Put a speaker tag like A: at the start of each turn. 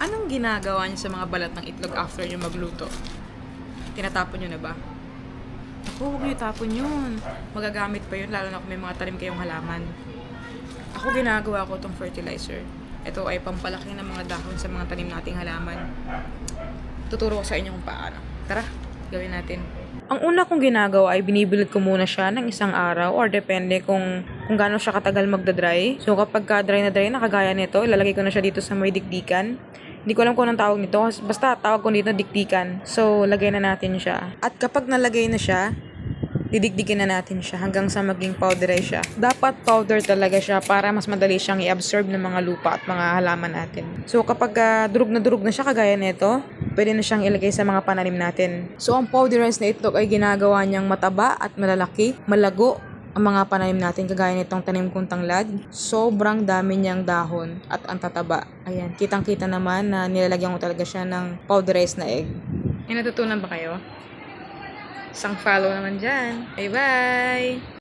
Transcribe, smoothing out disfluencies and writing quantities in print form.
A: Anong ginagawa niyo sa mga balat ng itlog after niyo magluto? Tinatapon niyo na ba? Ako, huwag niyo tapon yun. Magagamit pa yun, lalo na kung may mga tanim kayong halaman. Ako, ginagawa ko itong fertilizer. Ito ay pampalaki ng mga dahon sa mga tanim nating halaman. Tuturo ko sa inyo kung paano. Tara, gawin natin. Ang una kong ginagawa ay binibilad ko muna siya ng isang araw or depende kung gaano siya katagal magdadry. So kapag dry na dry na kagaya nito, ilalagay ko na siya dito sa may dikdikan. Hindi ko alam kung anong tawag nito. Basta tawag ko dito dikdikan. So lagay na natin siya. At kapag nalagay na siya, didikdikin na natin siya hanggang sa maging powderize siya. Dapat powder talaga siya para mas madali siyang i-absorb ng mga lupa at mga halaman natin. So kapag durug na siya kagaya nito, pwede na siyang ilagay sa mga pananim natin. So ang powderized na itlog ay ginagawa niyang mataba at malalaki, malago ang mga pananim natin kagaya nitong tanim kong tanglad. Sobrang dami niyang dahon at ang tataba. Ayan, kitang-kita naman na nilalagyan ko talaga siya ng powderized na egg. May natutunan ba kayo? Isang follow naman dyan. Bye-bye!